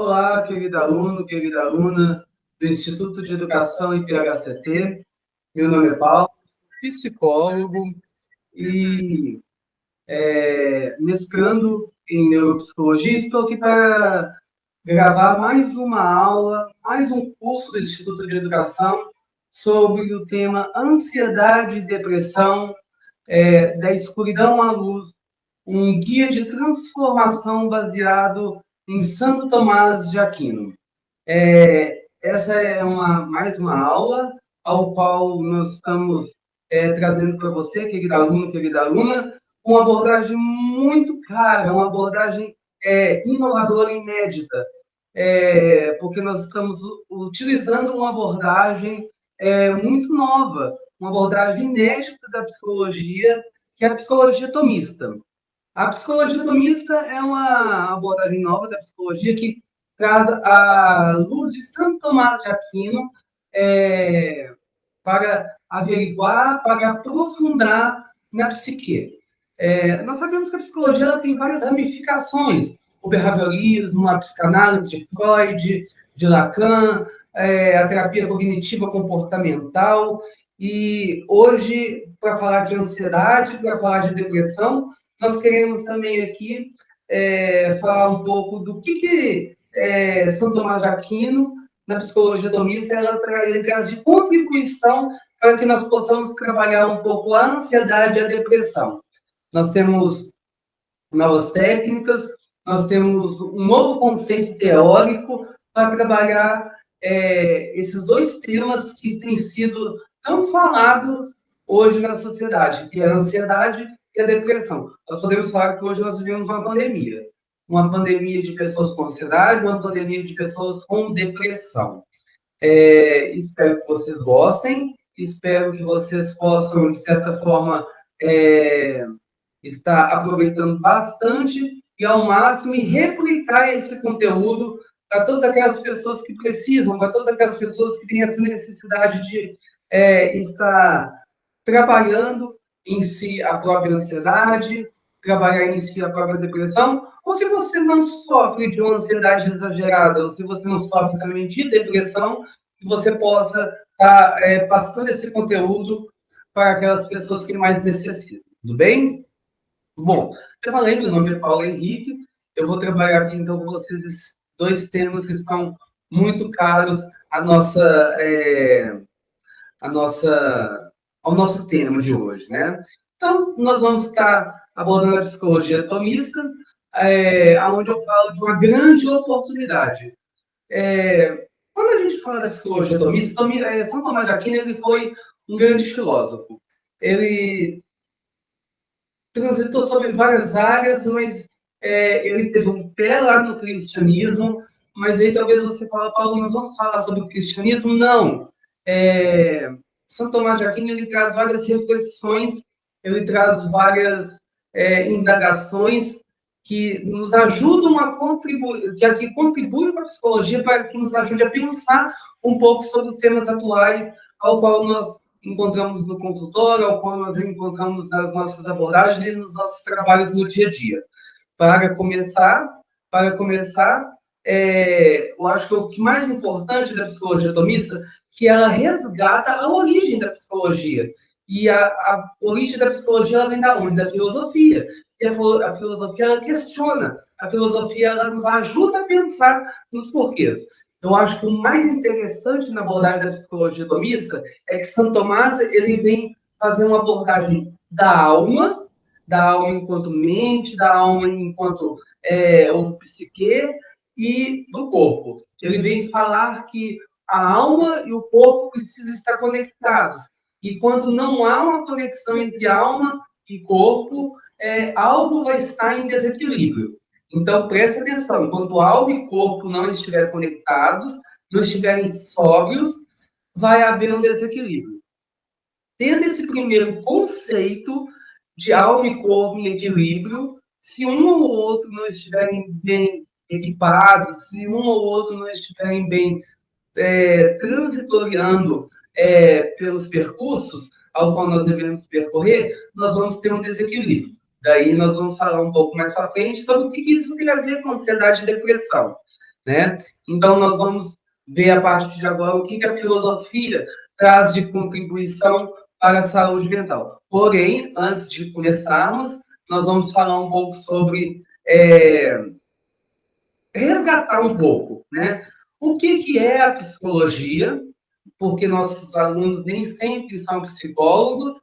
Olá, querido aluno, querida aluna do Instituto de Educação e PHCT. Meu nome é Paulo, sou psicólogo e mestrando em neuropsicologia. Estou aqui para gravar mais uma aula, mais um curso do Instituto de Educação sobre o tema ansiedade e depressão, da escuridão à luz, um guia de transformação baseado em Santo Tomás de Aquino. Essa é mais uma aula ao qual nós estamos trazendo para você, querido aluno, querida aluna, uma abordagem muito clara, uma abordagem inovadora e inédita, porque nós estamos utilizando uma abordagem muito nova, uma abordagem inédita da psicologia, que é a psicologia tomista. A psicologia tomista é uma abordagem nova da psicologia que traz a luz de Santo Tomás de Aquino para averiguar, para aprofundar na psique. Nós sabemos que a psicologia ela tem várias ramificações, o behaviorismo, a psicanálise de Freud, de Lacan, a terapia cognitiva comportamental, e hoje, para falar de ansiedade, para falar de depressão, nós queremos também aqui falar um pouco do que Santo Tomás de Aquino, na psicologia tomista, ele traz de contribuição para que nós possamos trabalhar um pouco a ansiedade e a depressão. Nós temos novas técnicas, nós temos um novo conceito teórico para trabalhar esses dois temas que têm sido tão falados hoje na sociedade, que é a ansiedade e a depressão. Nós podemos falar que hoje nós vivemos uma pandemia de pessoas com ansiedade, uma pandemia de pessoas com depressão. Espero que vocês gostem, espero que vocês possam, de certa forma, estar aproveitando bastante e, ao máximo, replicar esse conteúdo para todas aquelas pessoas que precisam, para todas aquelas pessoas que têm essa necessidade de estar trabalhando em si a própria ansiedade, trabalhar em si a própria depressão, ou se você não sofre de uma ansiedade exagerada, ou se você não sofre também de depressão, que você possa estar passando esse conteúdo para aquelas pessoas que mais necessitam. Tudo bem? Bom, eu falei, meu nome é Paulo Henrique, eu vou trabalhar aqui então com vocês esses dois temas que estão muito caros ao nosso tema de hoje, né? Então, nós vamos estar abordando a psicologia tomista, onde eu falo de uma grande oportunidade. Quando a gente fala da psicologia tomista, São Tomás de Aquino ele foi um grande filósofo. Ele transitou sobre várias áreas, mas ele teve um pé lá no cristianismo, mas aí talvez você fale, Paulo, nós vamos falar sobre o cristianismo? Não. São Tomás de Aquino ele traz várias reflexões, ele traz várias indagações que nos ajudam a contribuir, que contribuem para a psicologia, para que nos ajude a pensar um pouco sobre os temas atuais, ao qual nós encontramos no consultório, ao qual nós encontramos nas nossas abordagens e nos nossos trabalhos no dia a dia. Para começar, eu acho que o que mais importante da psicologia tomista que ela resgata a origem da psicologia. E a origem da psicologia ela vem da onde? Da filosofia. E a filosofia ela questiona. A filosofia ela nos ajuda a pensar nos porquês. Eu acho que o mais interessante na abordagem da psicologia tomista é que Santo Tomás ele vem fazer uma abordagem da alma enquanto mente, da alma enquanto o psique e do corpo. Ele vem falar que a alma e o corpo precisam estar conectados. E quando não há uma conexão entre alma e corpo, algo vai estar em desequilíbrio. Então, preste atenção, quando alma e corpo não estiverem conectados, não estiverem sóbrios, vai haver um desequilíbrio. Tendo esse primeiro conceito de alma e corpo em equilíbrio, se um ou outro não estiverem bem equipados, se um ou outro não estiverem bem transitoriando pelos percursos ao qual nós devemos percorrer, nós vamos ter um desequilíbrio. Daí nós vamos falar um pouco mais para frente sobre o que isso tem a ver com ansiedade e depressão. né? Então, nós vamos ver a partir de agora o que a filosofia traz de contribuição para a saúde mental. Porém, antes de começarmos, nós vamos falar um pouco sobre resgatar um pouco, né? O que é a psicologia, porque nossos alunos nem sempre são psicólogos,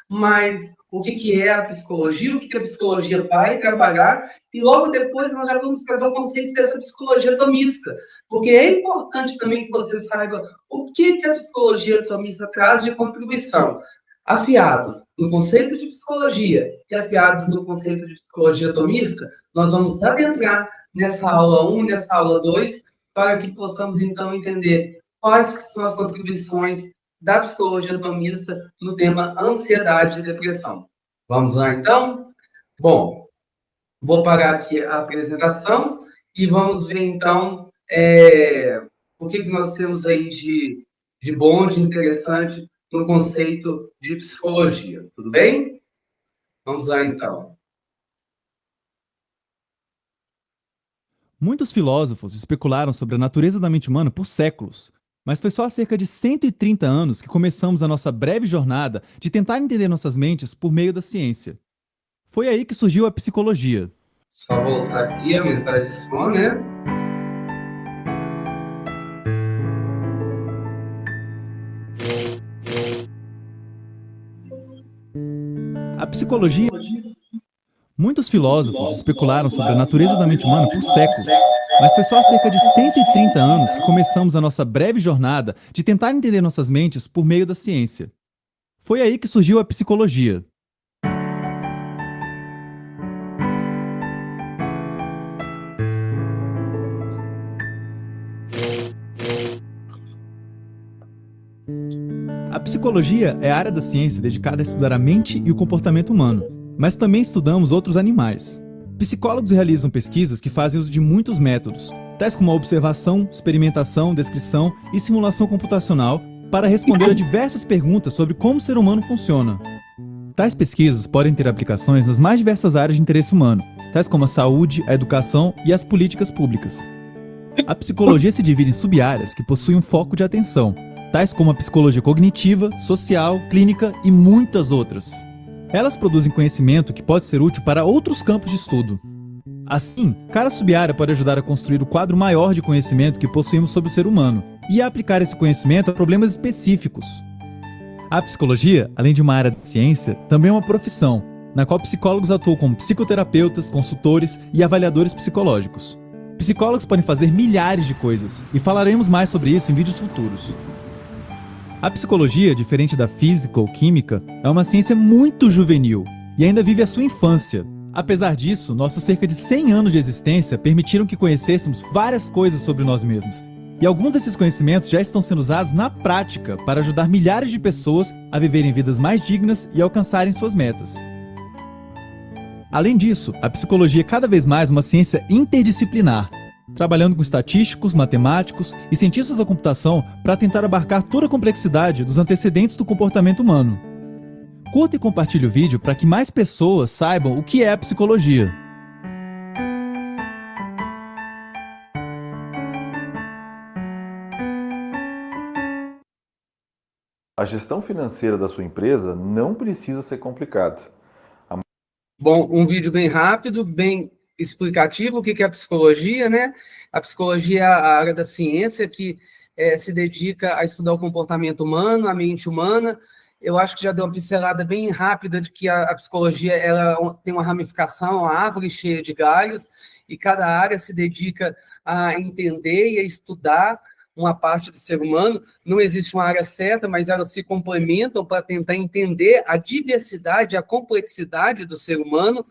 mas o que é a psicologia, o que a psicologia vai trabalhar, e logo depois nós já vamos trazer o conceito dessa psicologia tomista, porque é importante também que você saiba o que a psicologia tomista traz de contribuição. Afiados no conceito de psicologia e afiados no conceito de psicologia tomista, nós vamos adentrar nessa aula 1, nessa aula 2, para que possamos, então, entender quais que são as contribuições da psicologia tomista no tema ansiedade e depressão. Vamos lá, então? Bom, vou parar aqui a apresentação e vamos ver, então, o que nós temos aí de bom, de interessante no conceito de psicologia. Tudo bem? Vamos lá, então. Muitos filósofos especularam sobre a natureza da mente humana por séculos, mas foi só há cerca de 130 anos que começamos a nossa breve jornada de tentar entender nossas mentes por meio da ciência. Foi aí que surgiu a psicologia. Só voltar aqui, aumentar esse som, né? A psicologia. Muitos filósofos especularam sobre a natureza da mente humana por séculos, mas foi só há cerca de 130 anos que começamos a nossa breve jornada de tentar entender nossas mentes por meio da ciência. Foi aí que surgiu a psicologia. A psicologia é a área da ciência dedicada a estudar a mente e o comportamento humano, mas também estudamos outros animais. Psicólogos realizam pesquisas que fazem uso de muitos métodos, tais como a observação, experimentação, descrição e simulação computacional, para responder a diversas perguntas sobre como o ser humano funciona. Tais pesquisas podem ter aplicações nas mais diversas áreas de interesse humano, tais como a saúde, a educação e as políticas públicas. A psicologia se divide em sub-áreas que possuem um foco de atenção, tais como a psicologia cognitiva, social, clínica e muitas outras. Elas produzem conhecimento que pode ser útil para outros campos de estudo. Assim, cada sub-área pode ajudar a construir o quadro maior de conhecimento que possuímos sobre o ser humano e a aplicar esse conhecimento a problemas específicos. A psicologia, além de uma área da ciência, também é uma profissão, na qual psicólogos atuam como psicoterapeutas, consultores e avaliadores psicológicos. Psicólogos podem fazer milhares de coisas, e falaremos mais sobre isso em vídeos futuros. A psicologia, diferente da física ou química, é uma ciência muito juvenil e ainda vive a sua infância. Apesar disso, nossos cerca de 100 anos de existência permitiram que conhecêssemos várias coisas sobre nós mesmos. E alguns desses conhecimentos já estão sendo usados na prática para ajudar milhares de pessoas a viverem vidas mais dignas e alcançarem suas metas. Além disso, a psicologia é cada vez mais uma ciência interdisciplinar, trabalhando com estatísticos, matemáticos e cientistas da computação para tentar abarcar toda a complexidade dos antecedentes do comportamento humano. Curta e compartilhe o vídeo para que mais pessoas saibam o que é a psicologia. A gestão financeira da sua empresa não precisa ser complicada. Bom, um vídeo bem rápido, bem explicativo, o que é a psicologia, né? A psicologia é a área da ciência que se dedica a estudar o comportamento humano, a mente humana. Eu acho que já deu uma pincelada bem rápida de que a psicologia ela tem uma ramificação, uma árvore cheia de galhos, e cada área se dedica a entender e a estudar uma parte do ser humano. Não existe uma área certa, mas elas se complementam para tentar entender a diversidade, a complexidade do ser humano.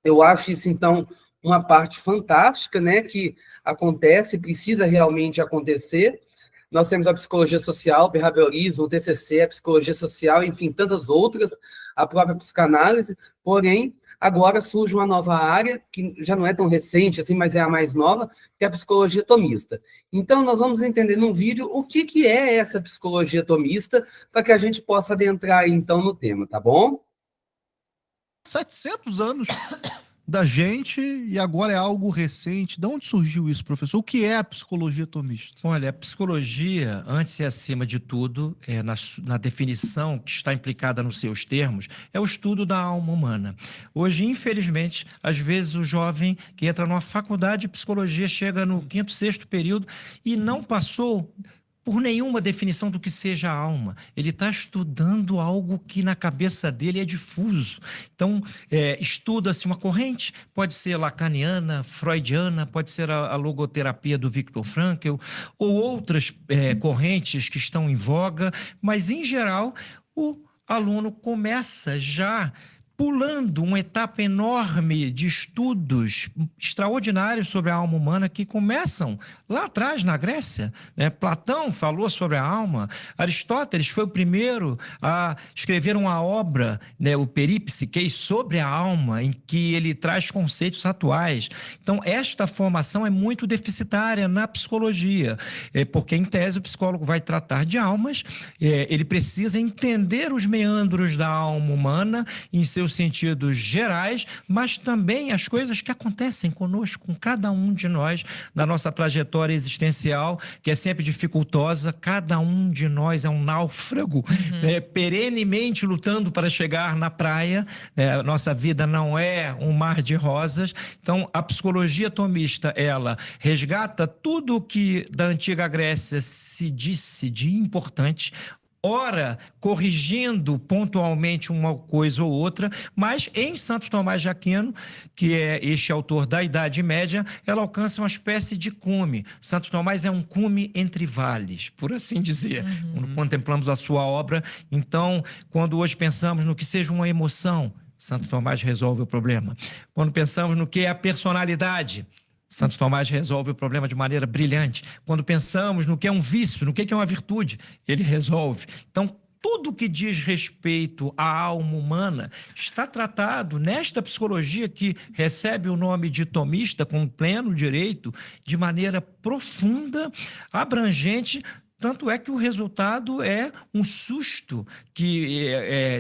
Eu acho isso, então, uma parte fantástica, né, que acontece, precisa realmente acontecer. Nós temos a psicologia social, o behaviorismo, o TCC, a psicologia social, enfim, tantas outras, a própria psicanálise, porém, agora surge uma nova área, que já não é tão recente assim, mas é a mais nova, que é a psicologia tomista. Então, nós vamos entender num vídeo o que é essa psicologia tomista, para que a gente possa adentrar, então, no tema, tá bom? 700 anos da gente e agora é algo recente. De onde surgiu isso, professor? O que é a psicologia tomista? Olha, a psicologia, antes e acima de tudo, na definição que está implicada nos seus termos, é o estudo da alma humana. Hoje, infelizmente, às vezes o jovem que entra numa faculdade de psicologia chega no 5º, 6º período e não passou por nenhuma definição do que seja a alma. Ele está estudando algo que na cabeça dele é difuso. Então, estuda-se uma corrente, pode ser lacaniana, freudiana, pode ser a logoterapia do Viktor Frankl, ou outras correntes que estão em voga, mas, em geral, o aluno começa já pulando uma etapa enorme de estudos extraordinários sobre a alma humana que começam lá atrás, na Grécia, né? Platão falou sobre a alma, Aristóteles foi o primeiro a escrever uma obra, né, o Peripsiquês, sobre a alma, em que ele traz conceitos atuais. Então, esta formação é muito deficitária na psicologia, porque, em tese, o psicólogo vai tratar de almas, ele precisa entender os meandros da alma humana em seus sentidos gerais, mas também as coisas que acontecem conosco, com cada um de nós, na nossa trajetória existencial, que é sempre dificultosa. Cada um de nós é um náufrago, perenemente lutando para chegar na praia. Nossa vida não é um mar de rosas. Então, a psicologia tomista, ela resgata tudo o que da antiga Grécia se disse de importante, ora corrigindo pontualmente uma coisa ou outra, mas em Santo Tomás de Aquino, que é este autor da Idade Média, ela alcança uma espécie de cume. Santo Tomás é um cume entre vales, por assim dizer, quando contemplamos a sua obra. Então, quando hoje pensamos no que seja uma emoção, Santo Tomás resolve o problema. Quando pensamos no que é a personalidade, Santo Tomás resolve o problema de maneira brilhante. Quando pensamos no que é um vício, no que é uma virtude, ele resolve. Então, tudo que diz respeito à alma humana está tratado nesta psicologia que recebe o nome de tomista com pleno direito, de maneira profunda, abrangente. Tanto é que o resultado é um susto que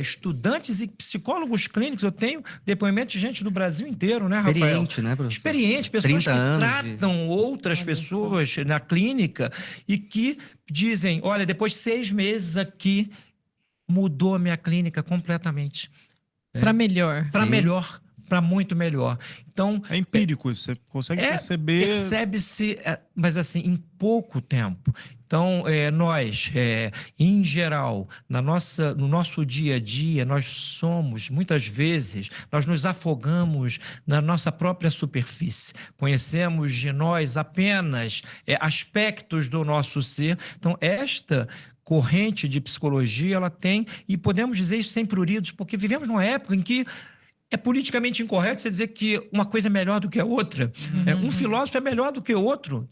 estudantes e psicólogos clínicos, eu tenho depoimento de gente do Brasil inteiro, né, Rafael? Experiente, né, professor? Experiente, pessoas que tratam outras pessoas na clínica e que dizem, olha, depois de 6 meses aqui, mudou a minha clínica completamente. Para melhor. Para melhor, para muito melhor. Então, é empírico, você consegue perceber... Percebe-se, mas assim, em pouco tempo. Então, nós, em geral, no nosso dia a dia, nós somos, muitas vezes, nós nos afogamos na nossa própria superfície. Conhecemos de nós apenas aspectos do nosso ser. Então, esta corrente de psicologia, ela tem, e podemos dizer isso sem pruridos, porque vivemos numa época em que é politicamente incorreto você dizer que uma coisa é melhor do que a outra. Um filósofo é melhor do que o outro.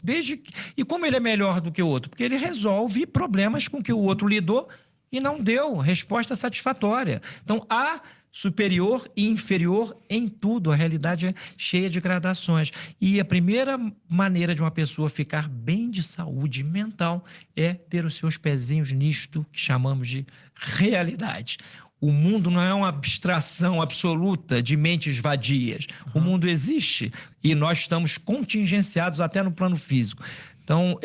E como ele é melhor do que o outro? Porque ele resolve problemas com que o outro lidou e não deu resposta satisfatória. Então, há superior e inferior em tudo. A realidade é cheia de gradações. E a primeira maneira de uma pessoa ficar bem de saúde mental é ter os seus pezinhos nisto que chamamos de realidade. O mundo não é uma abstração absoluta de mentes vadias. O mundo existe e nós estamos contingenciados até no plano físico. Então,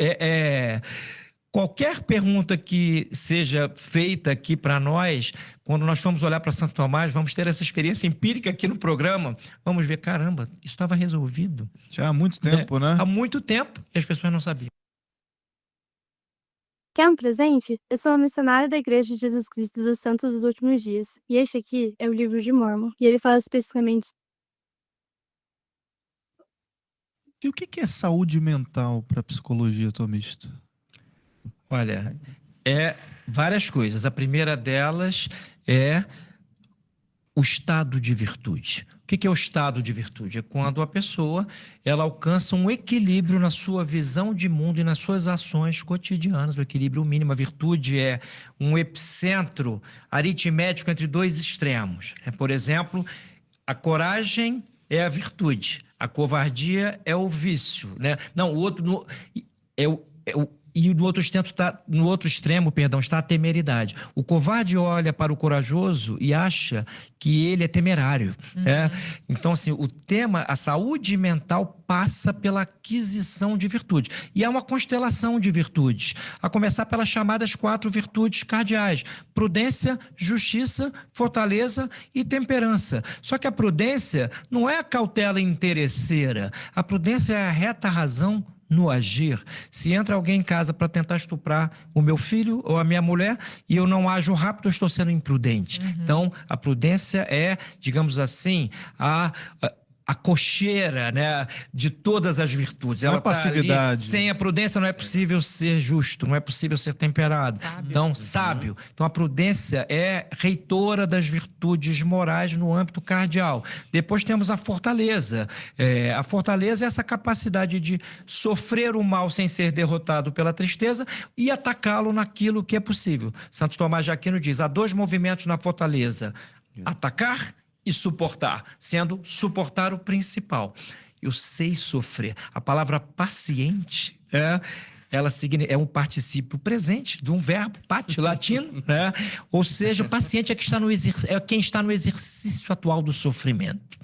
qualquer pergunta que seja feita aqui para nós, quando nós formos olhar para Santo Tomás, vamos ter essa experiência empírica aqui no programa, vamos ver, caramba, isso estava resolvido. Já há muito tempo, né? Há muito tempo e as pessoas não sabiam. Quer um presente? Eu sou uma missionária da Igreja de Jesus Cristo dos Santos dos Últimos Dias, e este aqui é o livro de Mórmon, e ele fala especificamente... E o que é saúde mental para a psicologia tomista? Olha, várias coisas. A primeira delas é o estado de virtude. O que é o estado de virtude? É quando a pessoa ela alcança um equilíbrio na sua visão de mundo e nas suas ações cotidianas, o equilíbrio mínimo. A virtude é um epicentro aritmético entre dois extremos. Por exemplo, a coragem é a virtude, a covardia é o vício, né? Não, o outro E no outro extremo, está a temeridade. O covarde olha para o corajoso e acha que ele é temerário. Então, assim, a saúde mental passa pela aquisição de virtude. E é uma constelação de virtudes, a começar pelas chamadas 4 virtudes cardeais: prudência, justiça, fortaleza e temperança. Só que a prudência não é a cautela interesseira. A prudência é a reta razão no agir. Se entra alguém em casa para tentar estuprar o meu filho ou a minha mulher e eu não ajo rápido, eu estou sendo imprudente. Então, a prudência é, digamos assim, a cocheira, né, de todas as virtudes. Ela passividade. Sem a prudência não é possível ser justo, não é possível ser temperado. Então, sábio. Então, a prudência é reitora das virtudes morais no âmbito cardeal. Depois temos a fortaleza. A fortaleza é essa capacidade de sofrer o mal sem ser derrotado pela tristeza e atacá-lo naquilo que é possível. Santo Tomás de Aquino diz: há 2 movimentos na fortaleza: atacar e suportar, sendo suportar o principal. Eu sei sofrer. A palavra paciente ela é um particípio presente de um verbo pati latino, né? Ou seja, o paciente é quem está no exercício atual do sofrimento.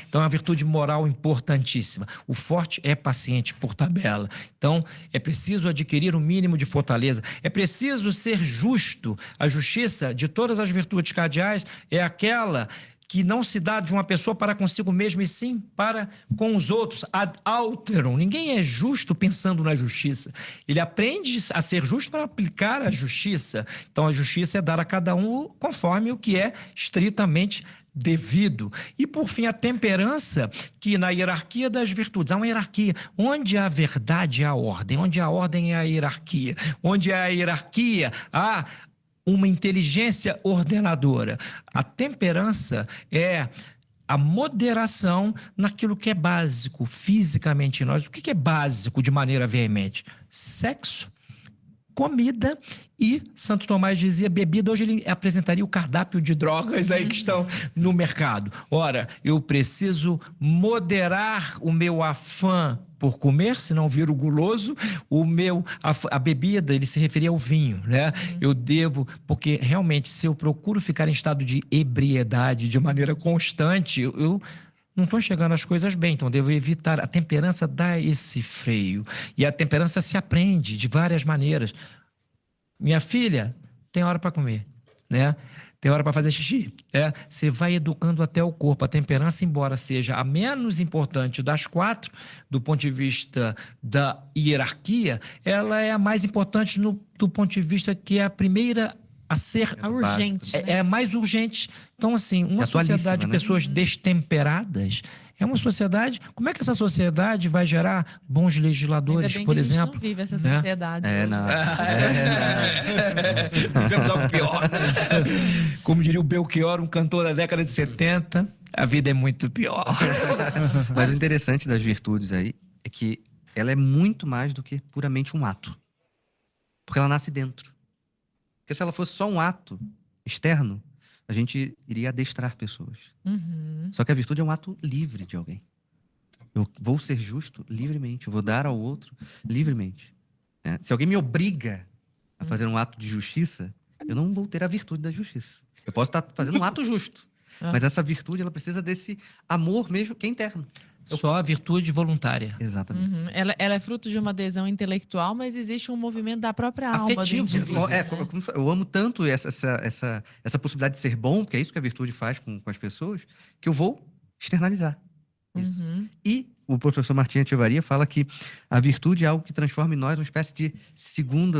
Então é uma virtude moral importantíssima. O forte é paciente por tabela. Então é preciso adquirir o mínimo de fortaleza. É preciso ser justo. A justiça de todas as virtudes cardeais é aquela que não se dá de uma pessoa para consigo mesmo, e sim para com os outros, ad alterum. Ninguém é justo pensando na justiça. Ele aprende a ser justo para aplicar a justiça. Então, a justiça é dar a cada um conforme o que é estritamente devido. E, por fim, a temperança, que na hierarquia das virtudes, há uma hierarquia. Onde há verdade, há ordem. Onde há ordem, há hierarquia. Onde há hierarquia, há uma inteligência ordenadora. A temperança é a moderação naquilo que é básico fisicamente em nós. O que é básico de maneira veemente? Sexo, comida e, Santo Tomás dizia, bebida. Hoje ele apresentaria o cardápio de drogas aí que estão no mercado. Ora, eu preciso moderar o meu afã por comer, senão viro guloso. A bebida, ele se referia ao vinho, né? Eu devo, porque realmente, se eu procuro ficar em estado de ebriedade de maneira constante, eu não estou enxergando as coisas bem, então devo evitar. A temperança dá esse freio. E a temperança se aprende de várias maneiras. Minha filha, tem hora para comer, né? Tem hora para fazer xixi. Você vai educando até o corpo. A temperança, embora seja a menos importante das 4, do ponto de vista da hierarquia, ela é a mais importante do ponto de vista que é a primeira a ser urgente. É mais urgente. Então, assim, uma sociedade de pessoas destemperadas é uma sociedade. Como é que essa sociedade vai gerar bons legisladores, por exemplo? A gente não vive essa sociedade. Vivemos algo pior. Como diria o Belchior, um cantor da década de 70, a vida é muito pior. Mas o interessante das virtudes aí é que ela é muito mais do que puramente um ato. Porque ela nasce dentro. Porque se ela fosse só um ato externo, a gente iria adestrar pessoas. Só que a virtude é um ato livre de alguém. Eu vou ser justo livremente, eu vou dar ao outro livremente. Se alguém me obriga a fazer um ato de justiça, eu não vou ter a virtude da justiça. Eu posso estar fazendo um ato justo, mas essa virtude, ela precisa desse amor mesmo que é interno. Só a virtude voluntária. Exatamente. Ela é fruto de uma adesão intelectual, mas existe um movimento da própria alma. Afetivo. Eu amo tanto essa possibilidade de ser bom, porque é isso que a virtude faz com as pessoas, que eu vou externalizar isso. E o professor Martim Ativaria fala que a virtude é algo que transforma em nós uma espécie de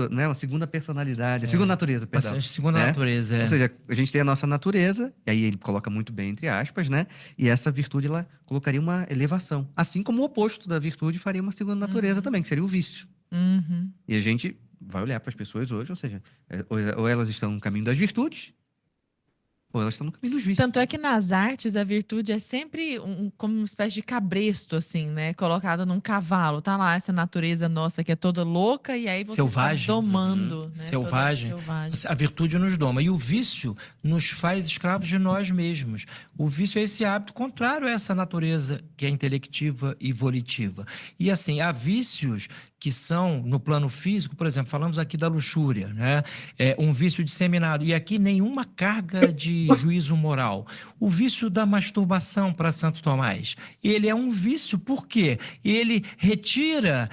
uma segunda personalidade, segunda natureza, perdão. Segunda natureza, Ou seja, a gente tem a nossa natureza, e aí ele coloca muito bem entre aspas, né? E essa virtude, ela colocaria uma elevação. Assim como o oposto da virtude faria uma segunda natureza também, que seria o vício. E a gente vai olhar para as pessoas hoje, ou seja, ou elas estão no caminho das virtudes, ou elas estão no caminho dos vícios. Tanto é que nas artes a virtude é sempre como uma espécie de cabresto, assim, né? Colocada num cavalo. Tá lá essa natureza nossa que é toda louca e aí você selvagem. Tá domando. Né? Selvagem. A virtude nos doma. E o vício nos faz escravos de nós mesmos. O vício é esse hábito contrário a essa natureza que é intelectiva e volitiva. E assim, há vícios que são, no plano físico, por exemplo, falamos aqui da luxúria, né? Um vício disseminado, e aqui nenhuma carga de juízo moral. O vício da masturbação para Santo Tomás, ele é um vício, por quê? Ele retira,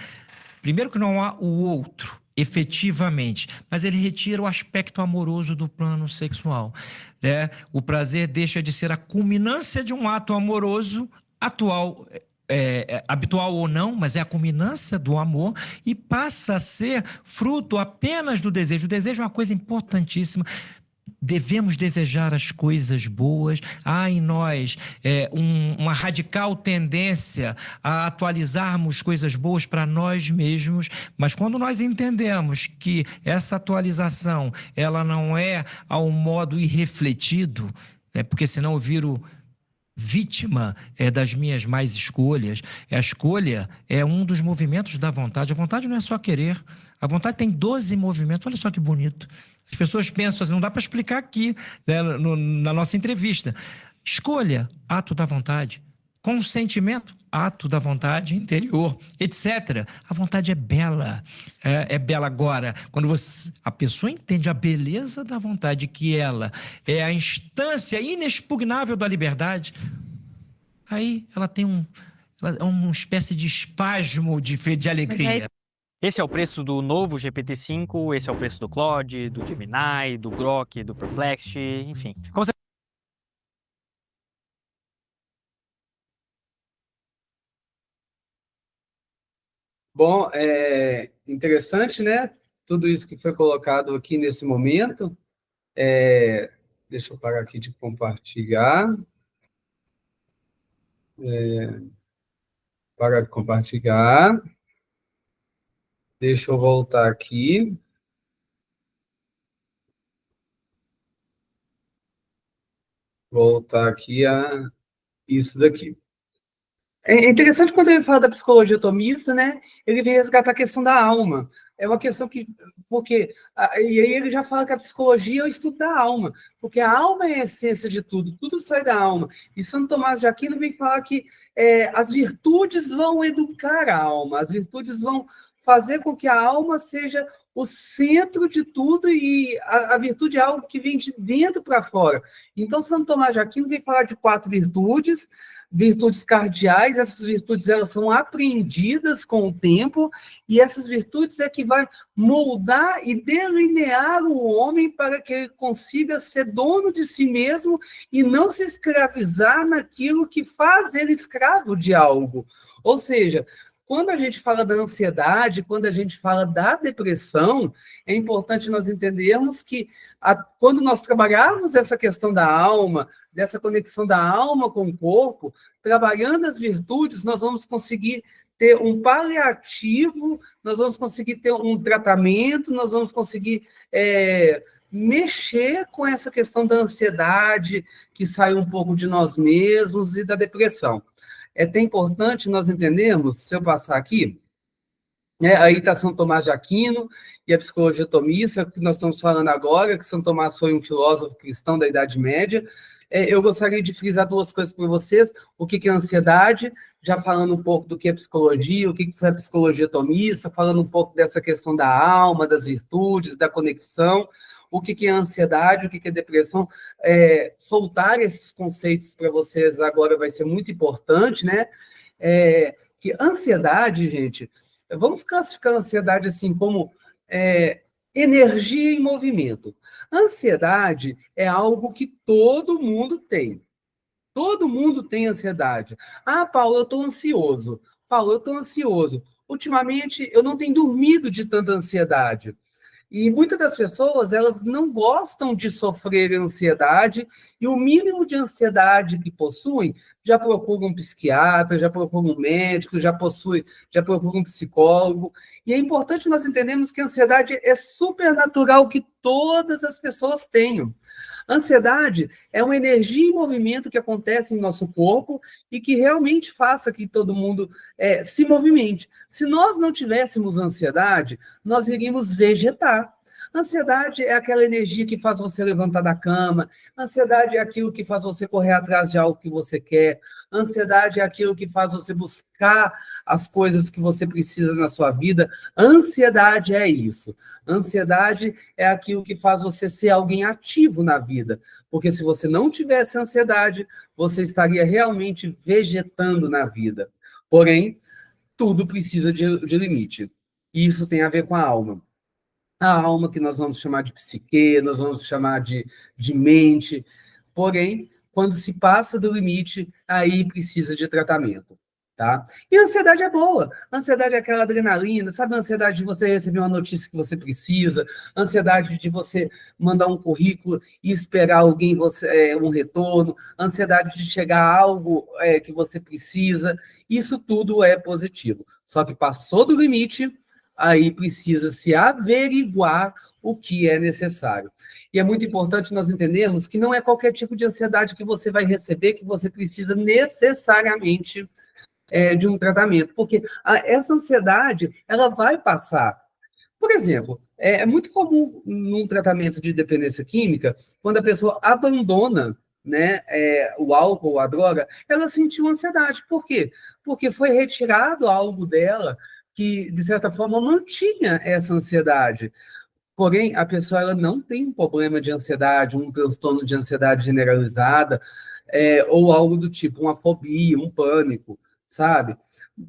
primeiro que não há o outro, efetivamente, mas ele retira o aspecto amoroso do plano sexual, né? O prazer deixa de ser a culminância de um ato amoroso atual, habitual ou não, mas é a culminância do amor, e passa a ser fruto apenas do desejo. O desejo é uma coisa importantíssima. Devemos desejar as coisas boas. Há em nós uma radical tendência a atualizarmos coisas boas para nós mesmos, mas quando nós entendemos que essa atualização ela não é ao modo irrefletido, porque senão eu viro vítima das minhas más escolhas. A escolha é um dos movimentos da vontade. A vontade não é só querer. A vontade tem 12 movimentos. Olha só que bonito. As pessoas pensam assim, não dá para explicar aqui, né, na nossa entrevista. Escolha, ato da vontade. Consentimento, ato da vontade interior, etc. A vontade é bela. É bela agora. Quando a pessoa entende a beleza da vontade, que ela é a instância inexpugnável da liberdade, aí ela tem uma espécie de espasmo de alegria. Esse é o preço do novo GPT-5, esse é o preço do Claude, do Gemini, do Grok, do Perplexity, enfim. Como você... Bom, é interessante, né? Tudo isso que foi colocado aqui nesse momento. Deixa eu parar aqui de compartilhar. Parar de compartilhar. Deixa eu voltar aqui. Voltar aqui a isso daqui. É interessante quando ele fala da psicologia atomista, né? Ele vem resgatar a questão da alma. É uma questão que... e aí ele já fala que a psicologia é o estudo da alma, porque a alma é a essência de tudo, tudo sai da alma. E Santo Tomás de Aquino vem falar que as virtudes vão educar a alma, as virtudes vão fazer com que a alma seja o centro de tudo, e a virtude é algo que vem de dentro para fora. Então, Santo Tomás de Aquino vem falar de 4 virtudes cardeais. Essas virtudes elas são aprendidas com o tempo, e essas virtudes é que vai moldar e delinear o homem para que ele consiga ser dono de si mesmo e não se escravizar naquilo que faz ele escravo de algo. Ou seja, quando a gente fala da ansiedade, quando a gente fala da depressão, é importante nós entendermos que quando nós trabalharmos essa questão da alma, dessa conexão da alma com o corpo, trabalhando as virtudes, nós vamos conseguir ter um paliativo, nós vamos conseguir ter um tratamento, nós vamos conseguir mexer com essa questão da ansiedade, que sai um pouco de nós mesmos, e da depressão. É até importante nós entendermos, se eu passar aqui, aí está São Tomás de Aquino e a psicologia atomista, que nós estamos falando agora, que São Tomás foi um filósofo cristão da Idade Média. Eu gostaria de frisar 2 coisas para vocês: o que é ansiedade, já falando um pouco do que é psicologia, o que foi a psicologia atomista, falando um pouco dessa questão da alma, das virtudes, da conexão. O que é ansiedade, o que é depressão. Soltar esses conceitos para vocês agora vai ser muito importante, né? Que ansiedade, gente, vamos classificar a ansiedade assim como energia em movimento. Ansiedade é algo que todo mundo tem. Todo mundo tem ansiedade. Ah, Paulo, eu estou ansioso. Paulo, eu estou ansioso. Ultimamente, eu não tenho dormido de tanta ansiedade. E muitas das pessoas, elas não gostam de sofrer ansiedade, e o mínimo de ansiedade que possuem, já procuram um psiquiatra, já procuram um médico, já procuram um psicólogo. E é importante nós entendermos que a ansiedade é supernatural, que todas as pessoas tenham. Ansiedade é uma energia em movimento que acontece em nosso corpo e que realmente faça que todo mundo se movimente. Se nós não tivéssemos ansiedade, nós iríamos vegetar. Ansiedade é aquela energia que faz você levantar da cama. Ansiedade é aquilo que faz você correr atrás de algo que você quer. Ansiedade é aquilo que faz você buscar as coisas que você precisa na sua vida. Ansiedade é isso. Ansiedade é aquilo que faz você ser alguém ativo na vida. Porque se você não tivesse ansiedade, você estaria realmente vegetando na vida. Porém, tudo precisa de limite. E isso tem a ver com a alma. A alma que nós vamos chamar de psique, nós vamos chamar de mente. Porém, quando se passa do limite, aí precisa de tratamento, tá? E a ansiedade é boa. A ansiedade é aquela adrenalina, sabe? A ansiedade de você receber uma notícia que você precisa, a ansiedade de você mandar um currículo e esperar alguém, um retorno, a ansiedade de chegar a algo que você precisa. Isso tudo é positivo. Só que passou do limite, aí precisa se averiguar o que é necessário. E é muito importante nós entendermos que não é qualquer tipo de ansiedade que você vai receber que você precisa necessariamente de um tratamento, porque essa ansiedade, ela vai passar. Por exemplo, é muito comum num tratamento de dependência química, quando a pessoa abandona, né, o álcool, a droga, ela sentiu ansiedade. Por quê? Porque foi retirado algo dela que, de certa forma, mantinha essa ansiedade. Porém, a pessoa ela não tem um problema de ansiedade, um transtorno de ansiedade generalizada, ou algo do tipo, uma fobia, um pânico, sabe?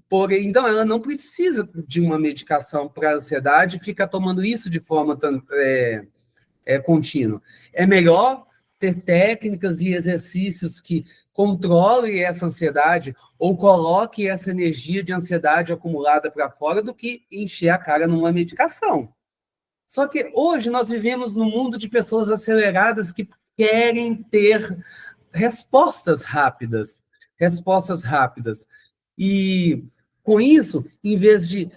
Porém, então, ela não precisa de uma medicação para ansiedade e ficar tomando isso de forma contínua. É melhor ter técnicas e exercícios que controle essa ansiedade ou coloque essa energia de ansiedade acumulada para fora do que encher a cara numa medicação. Só que hoje nós vivemos num mundo de pessoas aceleradas que querem ter respostas rápidas. E com isso, em vez de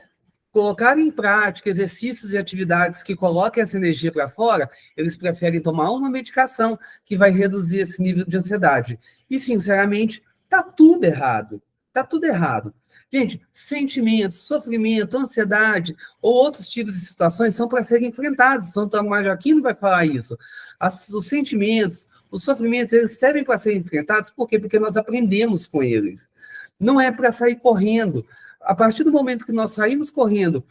colocar em prática exercícios e atividades que coloquem essa energia para fora, eles preferem tomar uma medicação que vai reduzir esse nível de ansiedade. E, sinceramente, está tudo errado. Está tudo errado. Gente, sentimentos, sofrimento, ansiedade ou outros tipos de situações são para serem enfrentados. São Tomás de Aquino vai falar isso. Os sentimentos, os sofrimentos, eles servem para serem enfrentados. Por quê? Porque nós aprendemos com eles. Não é para sair correndo. A partir do momento que nós saímos correndo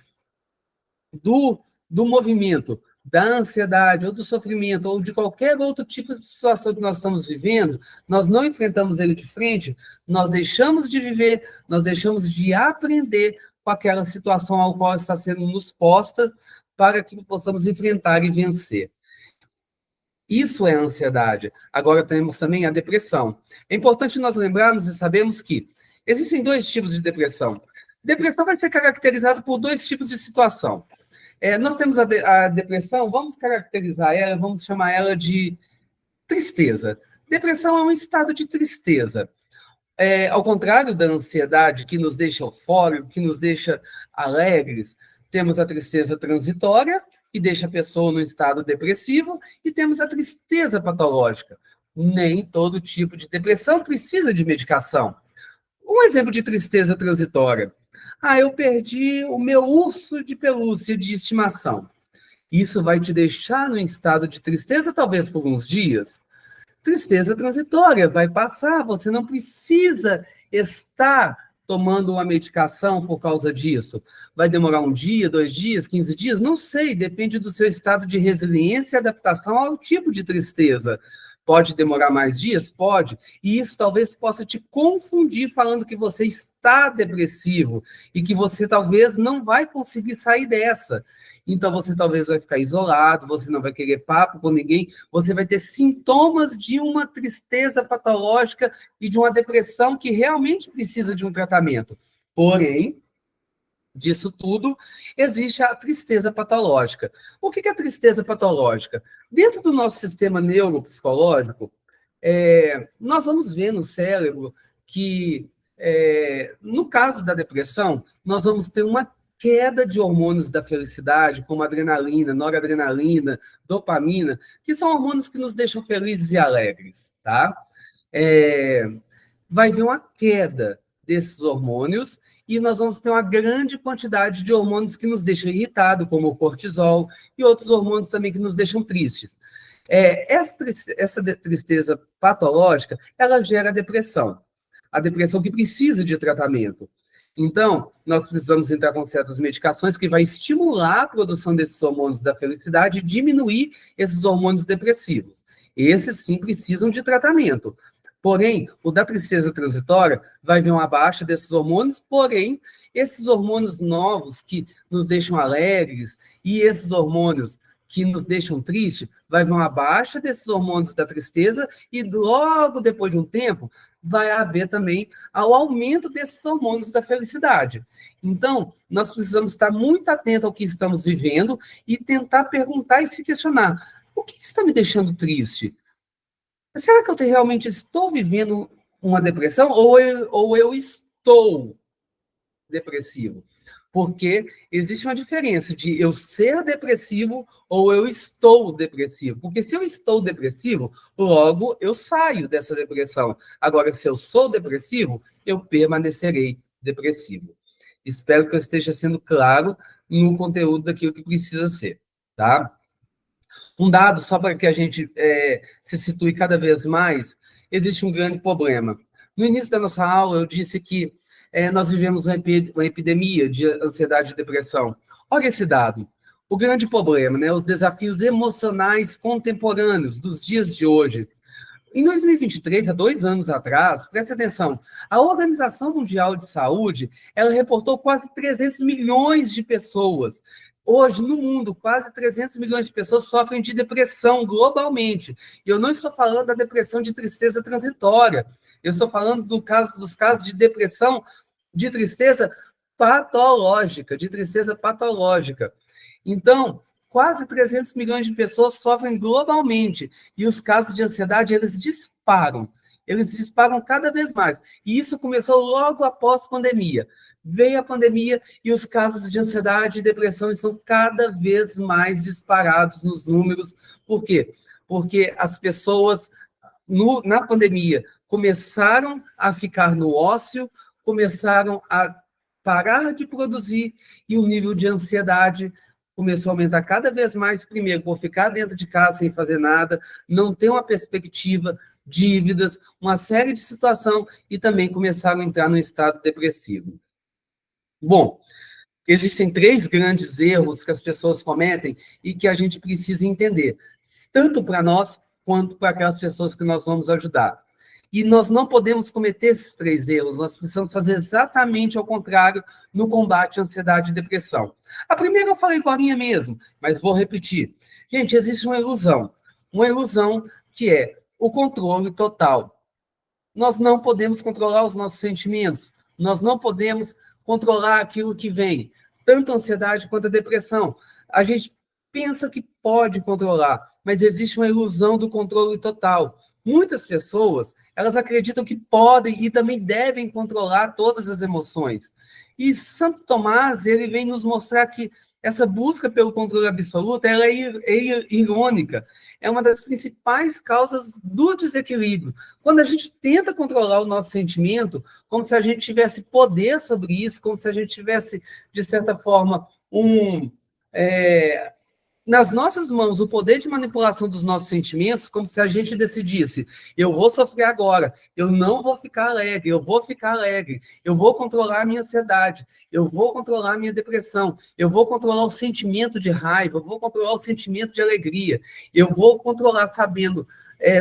do movimento, da ansiedade, ou do sofrimento, ou de qualquer outro tipo de situação que nós estamos vivendo, nós não enfrentamos ele de frente, nós deixamos de viver, nós deixamos de aprender com aquela situação ao qual está sendo nos posta para que possamos enfrentar e vencer. Isso é a ansiedade. Agora temos também a depressão. É importante nós lembrarmos e sabermos que existem dois tipos de depressão. Depressão vai ser caracterizada por dois tipos de situação. Nós temos a depressão, vamos caracterizar ela, vamos chamar ela de tristeza. Depressão é um estado de tristeza. Ao contrário da ansiedade, que nos deixa eufóricos, que nos deixa alegres, temos a tristeza transitória, que deixa a pessoa no estado depressivo, e temos a tristeza patológica. Nem todo tipo de depressão precisa de medicação. Um exemplo de tristeza transitória. Eu perdi o meu urso de pelúcia de estimação. Isso vai te deixar no estado de tristeza, talvez por uns dias. Tristeza transitória, vai passar, você não precisa estar tomando uma medicação por causa disso. Vai demorar 1 dia, 2 dias, 15 dias? Não sei, depende do seu estado de resiliência e adaptação ao tipo de tristeza. Pode demorar mais dias? Pode. E isso talvez possa te confundir falando que você está depressivo e que você talvez não vai conseguir sair dessa. Então você talvez vai ficar isolado, você não vai querer papo com ninguém, você vai ter sintomas de uma tristeza patológica e de uma depressão que realmente precisa de um tratamento. Porém, disso tudo, existe a tristeza patológica. O que é a tristeza patológica? Dentro do nosso sistema neuropsicológico, nós vamos ver no cérebro que, no caso da depressão, nós vamos ter uma queda de hormônios da felicidade, como adrenalina, noradrenalina, dopamina, que são hormônios que nos deixam felizes e alegres, tá? Vai haver uma queda desses hormônios e nós vamos ter uma grande quantidade de hormônios que nos deixam irritados, como o cortisol, e outros hormônios também que nos deixam tristes. Essa tristeza patológica, ela gera depressão. A depressão que precisa de tratamento. Então, nós precisamos entrar com certas medicações que vai estimular a produção desses hormônios da felicidade e diminuir esses hormônios depressivos. Esses, sim, precisam de tratamento. Porém, o da tristeza transitória vai ver uma baixa desses hormônios, porém, esses hormônios novos que nos deixam alegres e esses hormônios que nos deixam tristes, vai haver uma baixa desses hormônios da tristeza e logo depois de um tempo vai haver também o aumento desses hormônios da felicidade. Então, nós precisamos estar muito atentos ao que estamos vivendo e tentar perguntar e se questionar: o que está me deixando triste? Será que eu realmente estou vivendo uma depressão ou eu estou depressivo? Porque existe uma diferença de eu ser depressivo ou eu estou depressivo. Porque se eu estou depressivo, logo eu saio dessa depressão. Agora, se eu sou depressivo, eu permanecerei depressivo. Espero que eu esteja sendo claro no conteúdo daquilo que precisa ser, tá? Um dado, só para que a gente se situe cada vez mais, existe um grande problema. No início da nossa aula, eu disse que nós vivemos uma epidemia de ansiedade e depressão. Olha esse dado. O grande problema, né, os desafios emocionais contemporâneos dos dias de hoje. Em 2023, há 2 anos atrás, preste atenção, a Organização Mundial de Saúde, ela reportou quase 300 milhões de pessoas. Hoje, no mundo, quase 300 milhões de pessoas sofrem de depressão globalmente. E eu não estou falando da depressão de tristeza transitória. Eu estou falando dos casos de depressão, de tristeza patológica, Então, quase 300 milhões de pessoas sofrem globalmente. E os casos de ansiedade, eles disparam. Eles disparam cada vez mais. E isso começou logo após a pandemia. Veio a pandemia e os casos de ansiedade e depressão estão cada vez mais disparados nos números. Por quê? Porque as pessoas, na pandemia, começaram a ficar no ócio, começaram a parar de produzir e o nível de ansiedade começou a aumentar cada vez mais. Primeiro, por ficar dentro de casa sem fazer nada, não ter uma perspectiva, dívidas, uma série de situações e também começaram a entrar no estado depressivo. Bom, existem 3 grandes erros que as pessoas cometem e que a gente precisa entender, tanto para nós quanto para aquelas pessoas que nós vamos ajudar. E nós não podemos cometer esses 3 erros, nós precisamos fazer exatamente ao contrário no combate à ansiedade e depressão. A primeira eu falei agora mesmo, mas vou repetir. Gente, existe uma ilusão que é o controle total. Nós não podemos controlar os nossos sentimentos, nós não podemos controlar aquilo que vem, tanto a ansiedade quanto a depressão. A gente pensa que pode controlar, mas existe uma ilusão do controle total. Muitas pessoas, elas acreditam que podem e também devem controlar todas as emoções. E Santo Tomás, ele vem nos mostrar que essa busca pelo controle absoluto, ela é irônica. É uma das principais causas do desequilíbrio. Quando a gente tenta controlar o nosso sentimento, como se a gente tivesse poder sobre isso, como se a gente tivesse, de certa forma, nas nossas mãos o poder de manipulação dos nossos sentimentos, como se a gente decidisse: eu vou sofrer agora, eu não vou ficar alegre, eu vou ficar alegre, eu vou controlar a minha ansiedade, eu vou controlar a minha depressão, eu vou controlar o sentimento de raiva, eu vou controlar o sentimento de alegria, eu vou controlar sabendo,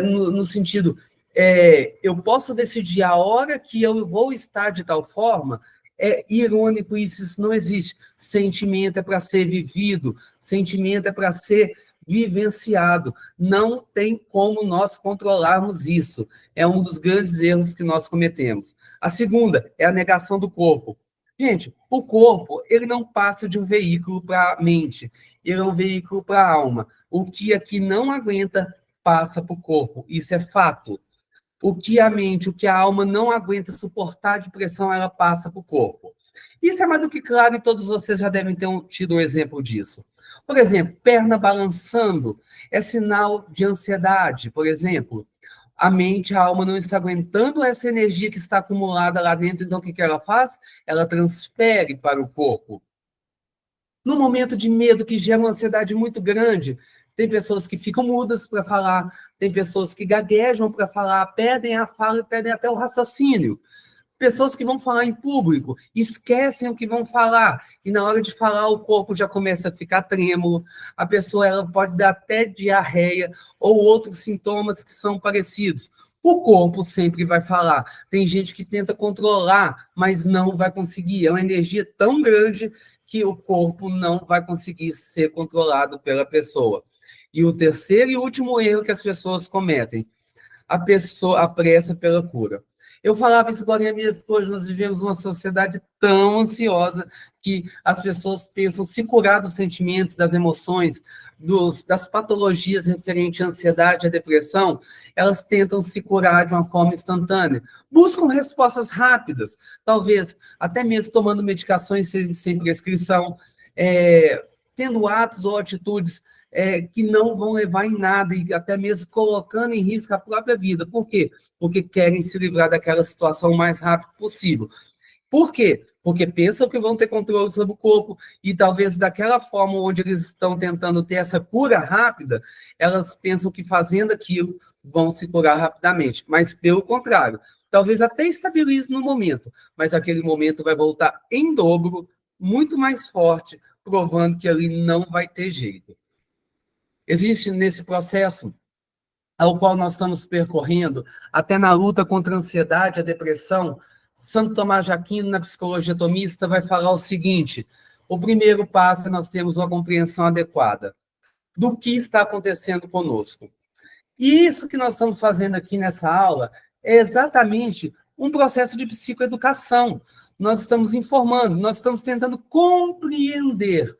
no sentido, eu posso decidir a hora que eu vou estar de tal forma. É irônico isso não existe. Sentimento é para ser vivido, sentimento é para ser vivenciado. Não tem como nós controlarmos isso. É um dos grandes erros que nós cometemos. A segunda é a negação do corpo. Gente, o corpo, ele não passa de um veículo para a mente, ele é um veículo para a alma. O que aqui não aguenta, passa para o corpo. Isso é fato. O que a mente, o que a alma não aguenta suportar de pressão, ela passa para o corpo. Isso é mais do que claro e todos vocês já devem ter tido um exemplo disso. Por exemplo, perna balançando é sinal de ansiedade, por exemplo. a mente, a alma não está aguentando essa energia que está acumulada lá dentro, então o que ela faz? Ela transfere para o corpo. No momento de medo que gera uma ansiedade muito grande, tem pessoas que ficam mudas para falar, tem pessoas que gaguejam para falar, perdem a fala e perdem até o raciocínio. Pessoas que vão falar em público, esquecem o que vão falar, e na hora de falar o corpo já começa a ficar trêmulo, a pessoa ela pode dar até diarreia ou outros sintomas que são parecidos. O corpo sempre vai falar. Tem gente que tenta controlar, mas não vai conseguir. É uma energia tão grande que o corpo não vai conseguir ser controlado pela pessoa. E o terceiro e último erro que as pessoas cometem, a pressa pela cura. Eu falava isso agora mesmo, hoje nós vivemos uma sociedade tão ansiosa que as pessoas pensam se curar dos sentimentos, das emoções, das patologias referentes à ansiedade e à depressão, elas tentam se curar de uma forma instantânea. Buscam respostas rápidas, talvez até mesmo tomando medicações sem prescrição, tendo atos ou atitudes que não vão levar em nada e até mesmo colocando em risco a própria vida. Por quê? Porque querem se livrar daquela situação o mais rápido possível. Por quê? Porque pensam que vão ter controle sobre o corpo e talvez daquela forma onde eles estão tentando ter essa cura rápida, elas pensam que fazendo aquilo vão se curar rapidamente. Mas pelo contrário, talvez até estabilize no momento, mas aquele momento vai voltar em dobro, muito mais forte, provando que ali não vai ter jeito. Existe nesse processo ao qual nós estamos percorrendo, até na luta contra a ansiedade, a depressão, Santo Tomás de Aquino, na psicologia tomista, vai falar o seguinte: o primeiro passo é nós termos uma compreensão adequada do que está acontecendo conosco. E isso que nós estamos fazendo aqui nessa aula é exatamente um processo de psicoeducação. Nós estamos informando, nós estamos tentando compreender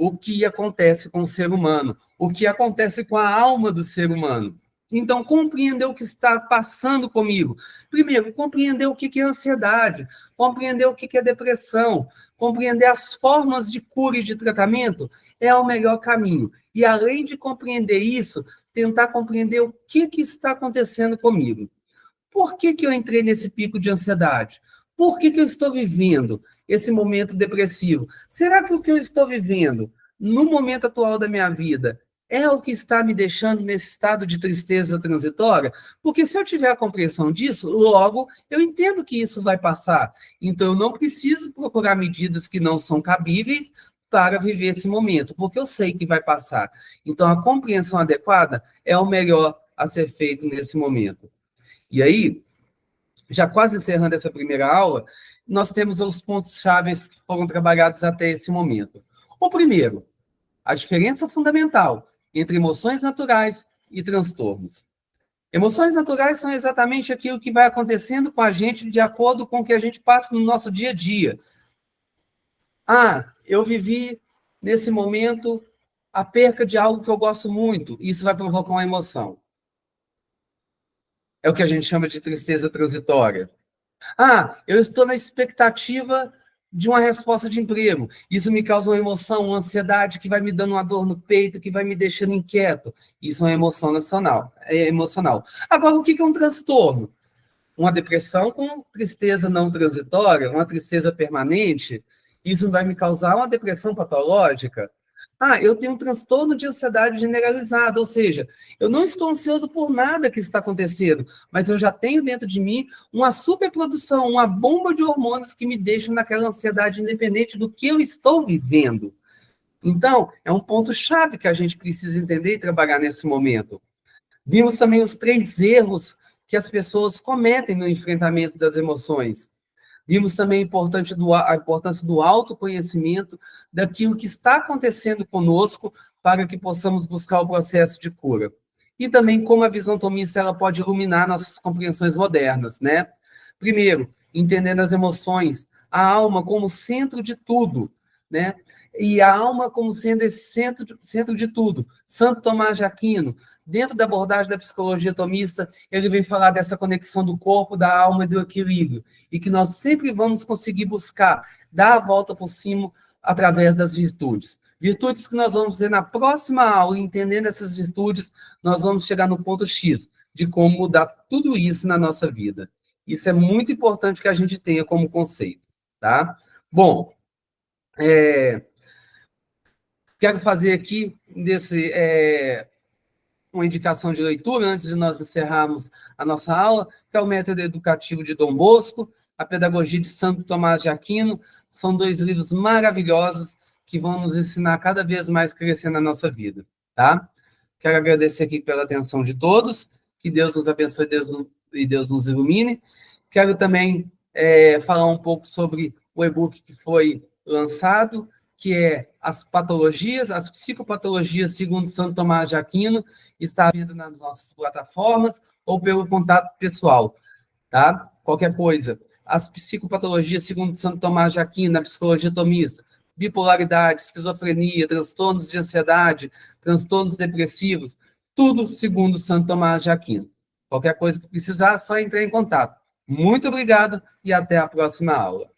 o que acontece com o ser humano, o que acontece com a alma do ser humano. Então, compreender o que está passando comigo. Primeiro, compreender o que é ansiedade, compreender o que é depressão, compreender as formas de cura e de tratamento é o melhor caminho. E, além de compreender isso, tentar compreender o que está acontecendo comigo. Por que eu entrei nesse pico de ansiedade? Por que eu estou vivendo esse momento depressivo? Será que o que eu estou vivendo no momento atual da minha vida é o que está me deixando nesse estado de tristeza transitória? Porque se eu tiver a compreensão disso, logo eu entendo que isso vai passar. Então eu não preciso procurar medidas que não são cabíveis para viver esse momento, porque eu sei que vai passar. Então a compreensão adequada é o melhor a ser feito nesse momento. E aí, já quase encerrando essa primeira aula, nós temos os pontos-chave que foram trabalhados até esse momento. O primeiro, a diferença fundamental entre emoções naturais e transtornos. Emoções naturais são exatamente aquilo que vai acontecendo com a gente de acordo com o que a gente passa no nosso dia a dia. Ah, eu vivi, nesse momento, a perca de algo que eu gosto muito. Isso vai provocar uma emoção. É o que a gente chama de tristeza transitória. Ah, eu estou na expectativa de uma resposta de emprego. Isso me causa uma emoção, uma ansiedade que vai me dando uma dor no peito, que vai me deixando inquieto. Isso é uma emoção emocional. Agora, o que é um transtorno? Uma depressão com tristeza não transitória, uma tristeza permanente. Isso vai me causar uma depressão patológica. Ah, eu tenho um transtorno de ansiedade generalizada, ou seja, eu não estou ansioso por nada que está acontecendo, mas eu já tenho dentro de mim uma superprodução, uma bomba de hormônios que me deixam naquela ansiedade independente do que eu estou vivendo. Então, é um ponto-chave que a gente precisa entender e trabalhar nesse momento. Vimos também os 3 erros que as pessoas cometem no enfrentamento das emoções. Vimos também a importância do autoconhecimento, daquilo que está acontecendo conosco, para que possamos buscar o processo de cura. E também como a visão tomista ela pode iluminar nossas compreensões modernas, né? Primeiro, entendendo as emoções, a alma como centro de tudo, né? E a alma como sendo esse centro de tudo. Santo Tomás de Aquino, dentro da abordagem da psicologia tomista, ele vem falar dessa conexão do corpo, da alma e do equilíbrio, e que nós sempre vamos conseguir buscar, dar a volta por cima através das virtudes. Virtudes que nós vamos ver na próxima aula, e entendendo essas virtudes, nós vamos chegar no ponto X, de como mudar tudo isso na nossa vida. Isso é muito importante que a gente tenha como conceito, tá? Bom, quero fazer aqui uma indicação de leitura antes de nós encerrarmos a nossa aula, que é o Método Educativo de Dom Bosco, a Pedagogia de Santo Tomás de Aquino. São 2 livros maravilhosos que vão nos ensinar cada vez mais a crescer na nossa vida, tá? Quero agradecer aqui pela atenção de todos, que Deus nos abençoe e Deus nos ilumine. Quero também falar um pouco sobre o e-book que foi lançado, que é as psicopatologias segundo Santo Tomás de Aquino, está vendo nas nossas plataformas ou pelo contato pessoal, tá? Qualquer coisa. As psicopatologias segundo Santo Tomás de Aquino, a psicologia tomista, bipolaridade, esquizofrenia, transtornos de ansiedade, transtornos depressivos, tudo segundo Santo Tomás de Aquino. Qualquer coisa que precisar, é só entrar em contato. Muito obrigado e até a próxima aula.